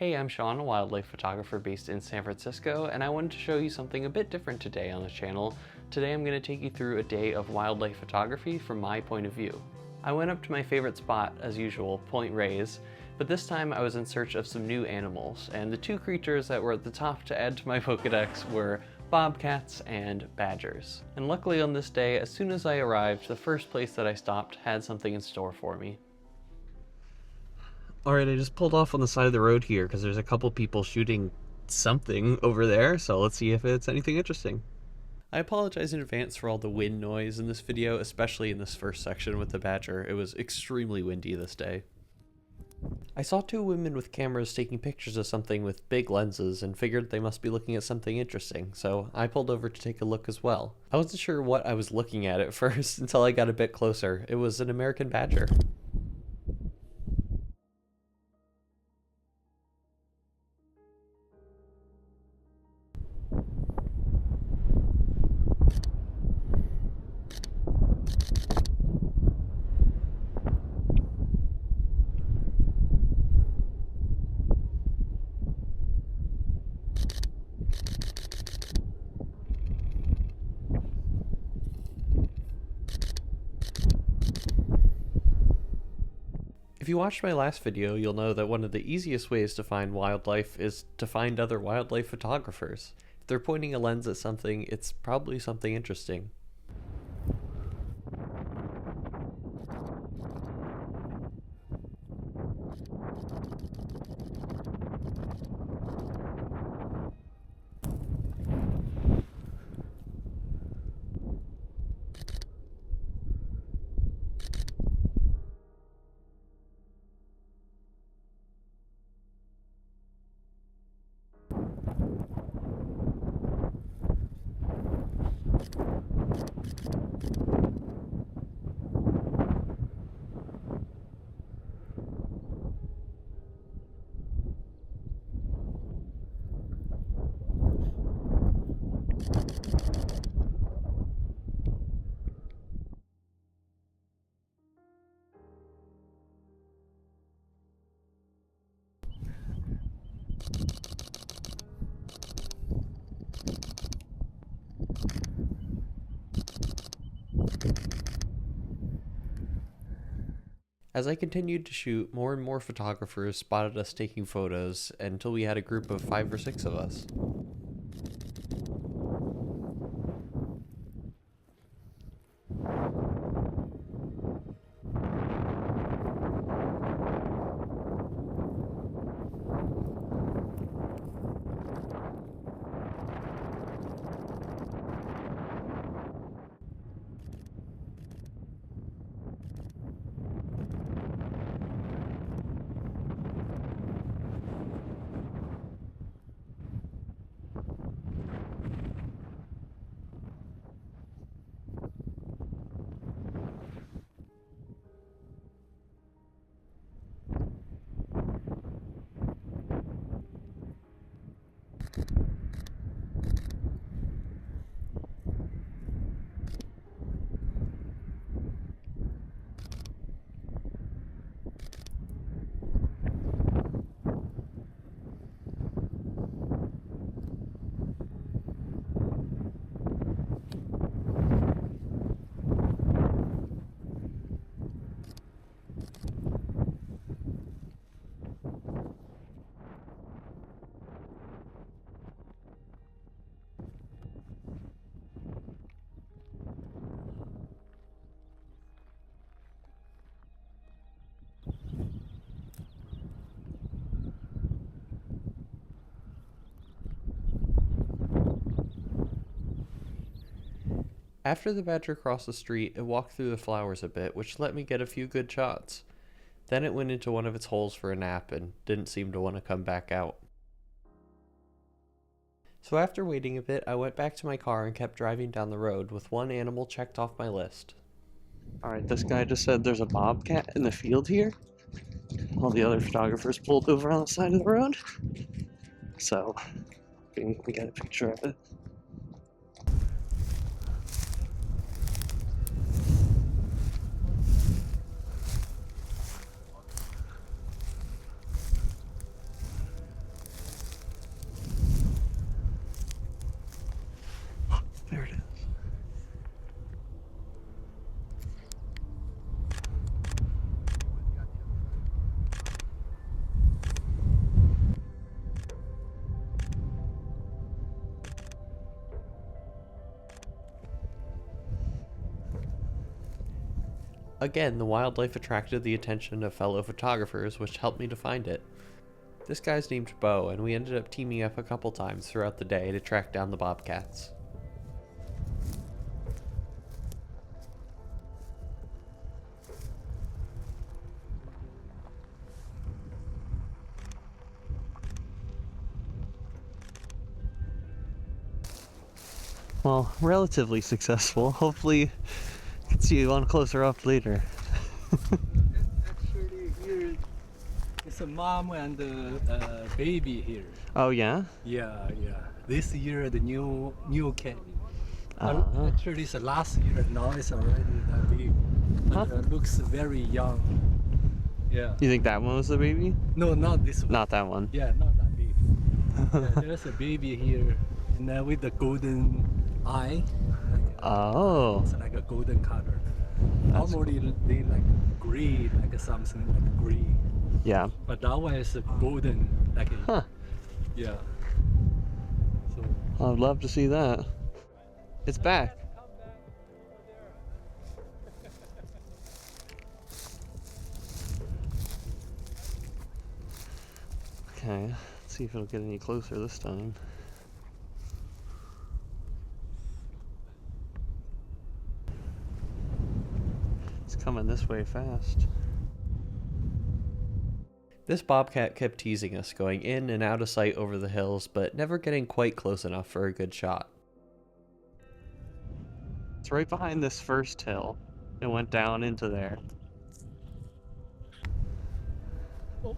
Hey, I'm Sean, a wildlife photographer based in San Francisco, and I wanted to show you something a bit different today on the channel. Today I'm going to take you through a day of wildlife photography from my point of view. I went up to my favorite spot, as usual, Point Reyes, but this time I was in search of some new animals, and the two creatures that were at the top to add to my Pokedex were bobcats and badgers. And luckily on this day, as soon as I arrived, the first place that I stopped had something in store for me. Alright, I just pulled off on the side of the road here because there's a couple people shooting something over there, so let's see if it's anything interesting. I apologize in advance for all the wind noise in this video, especially in this first section with the badger. It was extremely windy this day. I saw two women with cameras taking pictures of something with big lenses and figured they must be looking at something interesting, so I pulled over to take a look as well. I wasn't sure what I was looking at first until I got a bit closer. It was an American badger. If you watched my last video, you'll know that one of the easiest ways to find wildlife is to find other wildlife photographers. If they're pointing a lens at something, it's probably something interesting. As I continued to shoot, more and more photographers spotted us taking photos until we had a group of 5 or 6 of us. After the badger crossed the street, it walked through the flowers a bit, which let me get a few good shots. Then it went into one of its holes for a nap and didn't seem to want to come back out. So after waiting a bit, I went back to my car and kept driving down the road with one animal checked off my list. Alright, this guy just said there's a bobcat in the field here. All the other photographers pulled over on the side of the road. So, we got a picture of it. Again, the wildlife attracted the attention of fellow photographers, which helped me to find it. This guy's named Bo, and we ended up teaming up a couple times throughout the day to track down the bobcats. Well, relatively successful. Hopefully, can see you on closer up later. Actually, here it's a mom and a baby here. Oh yeah? Yeah. This year the new cat. Uh-huh. Actually, it's last year. Now it's already that big. But looks very young. Yeah. You think that one was the baby? No, not this one. Not that one. Yeah, not that baby. Yeah, there's a baby here, and with the golden eye. Oh. It's like a golden color. Normally they like gray, like something like gray. Yeah. But that one is golden, like Huh. yeah. So I'd love to see that. It's back. Okay, let's see if it'll get any closer this time. It's coming this way fast. This bobcat kept teasing us, going in and out of sight over the hills, but never getting quite close enough for a good shot. It's right behind this first hill. It went down into there. Oh!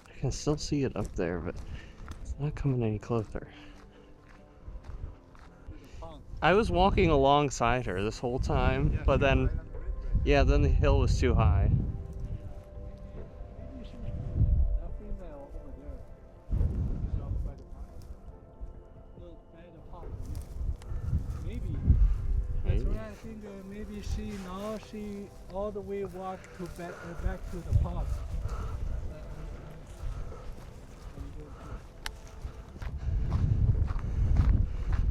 I can still see it up there, but it's not coming any closer. I was walking alongside her this whole time, but then, yeah, then the hill was too high. Maybe. That's why I think maybe she all the way walked to back to the park.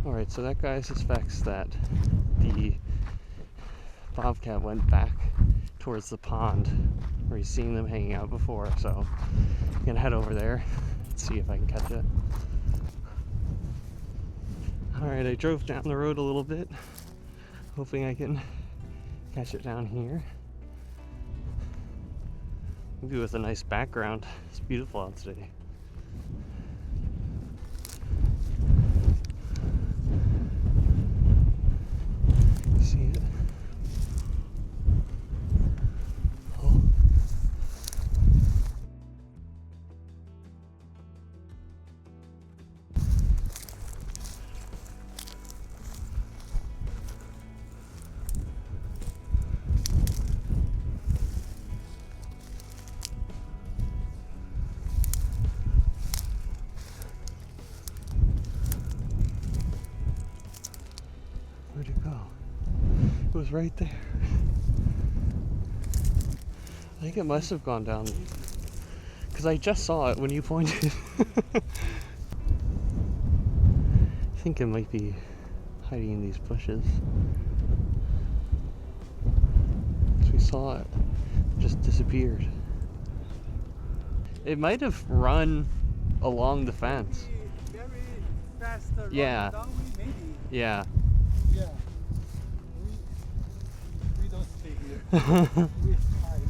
Alright, so that guy suspects that the bobcat went back towards the pond where he's seen them hanging out before, so I'm gonna head over there and see if I can catch it. Alright, I drove down the road a little bit, hoping I can catch it down here. Maybe with a nice background. It's beautiful out today. See it? Oh. Where'd it go? It was right there. I think it must have gone down because I just saw it when you pointed. I think it might be hiding in these bushes. So we saw it, it just disappeared. It might have run along the fence. Very fast past the Yeah. road, don't we? Maybe. Yeah. Yeah. We don't stay here. We hide.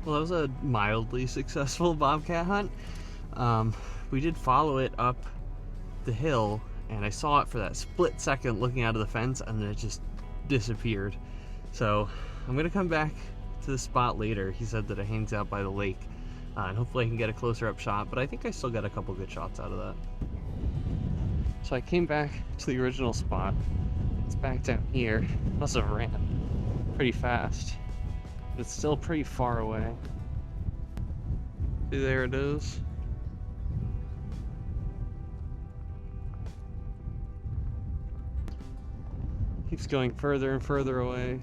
Well, that was a mildly successful bobcat hunt. We did follow it up the hill, and I saw it for that split second looking out of the fence, and then it just disappeared. So I'm gonna come back to the spot later. He said that it hangs out by the lake, and hopefully I can get a closer up shot, but I think I still got a couple good shots out of that. So I came back to the original spot. It's back down here. Must have ran pretty fast, but it's still pretty far away. See, there it is. Keeps going further and further away.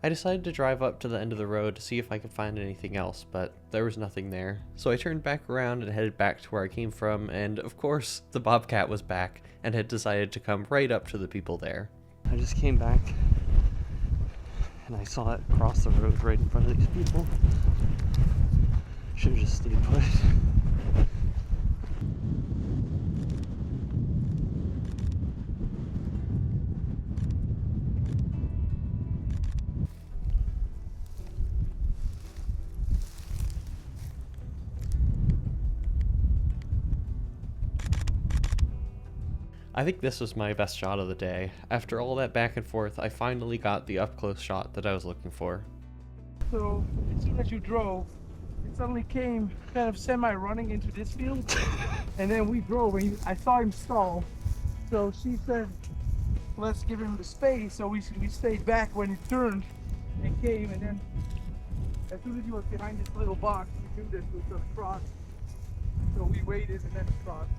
I decided to drive up to the end of the road to see if I could find anything else, but there was nothing there. So I turned back around and headed back to where I came from, and of course, the bobcat was back and had decided to come right up to the people there. I just came back and I saw it cross the road right in front of these people. Should have just stayed put. I think this was my best shot of the day. After all that back and forth, I finally got the up-close shot that I was looking for. So as soon as you drove, it suddenly came kind of semi-running into this field, and then we drove, and I saw him stall. So she said, "Let's give him the space." So we stayed back when he turned and came, and then as soon as he was behind this little box, we knew that he was gonna cross. So we waited, and then he crossed.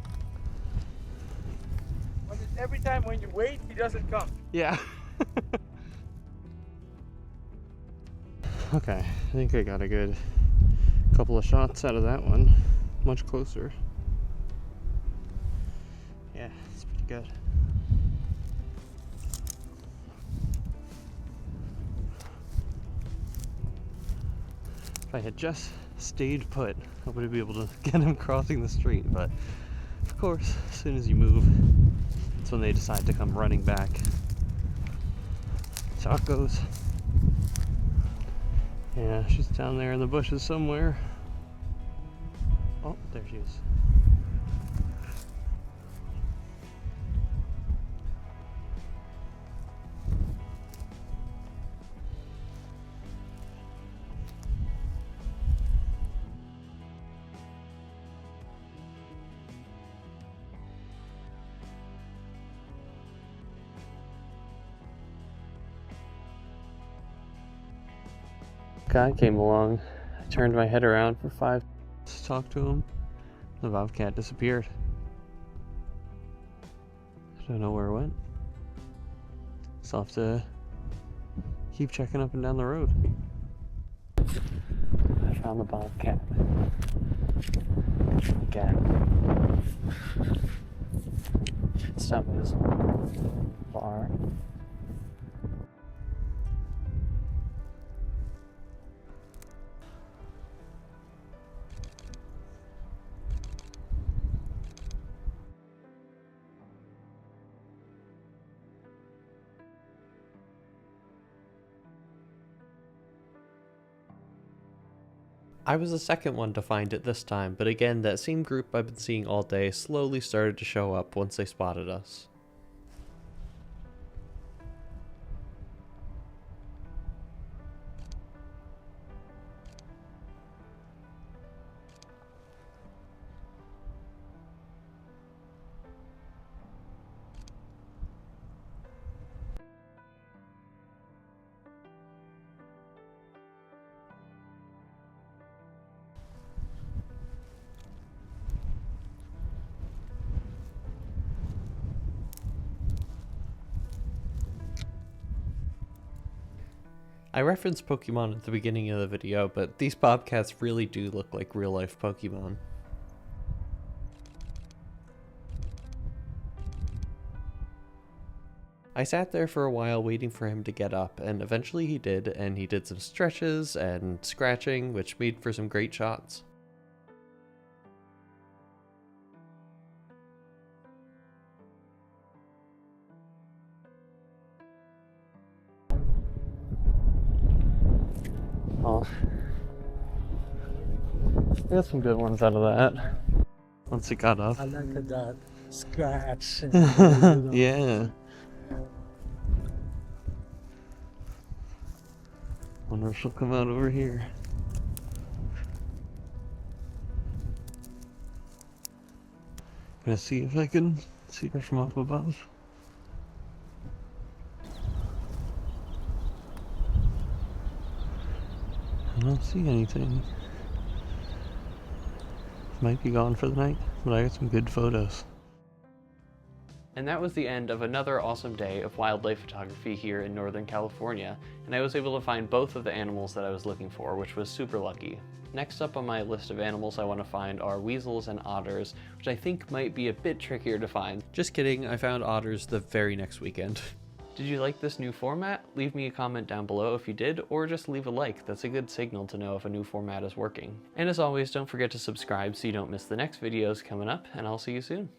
But every time when you wait, he doesn't come. Yeah. Okay, I think I got a good couple of shots out of that one. Much closer. Yeah, it's pretty good. If I had just stayed put, I would be able to get him crossing the street, but of course, as soon as you move, that's when they decide to come running back. That's how it goes. Yeah, she's down there in the bushes somewhere. Oh, there she is. Guy came along. I turned my head around for 5 to talk to him. The bobcat disappeared. I don't know where it went. So I'll have to keep checking up and down the road. I found the bobcat. Again. This time it was far. I was the second one to find it this time, but again, that same group I've been seeing all day slowly started to show up once they spotted us. I referenced Pokemon at the beginning of the video, but these Bobcats really do look like real-life Pokemon. I sat there for a while waiting for him to get up, and eventually he did, and he did some stretches and scratching, which made for some great shots. Oh, I got some good ones out of that once it got up. I like that scratch. Yeah. Wonder if she'll come out over here. Gonna see if I can see her from up above. I don't see anything. Might be gone for the night, but I got some good photos. And that was the end of another awesome day of wildlife photography here in Northern California, and I was able to find both of the animals that I was looking for, which was super lucky. Next up on my list of animals I want to find are weasels and otters, which I think might be a bit trickier to find. Just kidding, I found otters the very next weekend. Did you like this new format? Leave me a comment down below if you did, or just leave a like. That's a good signal to know if a new format is working. And as always, don't forget to subscribe so you don't miss the next videos coming up, and I'll see you soon.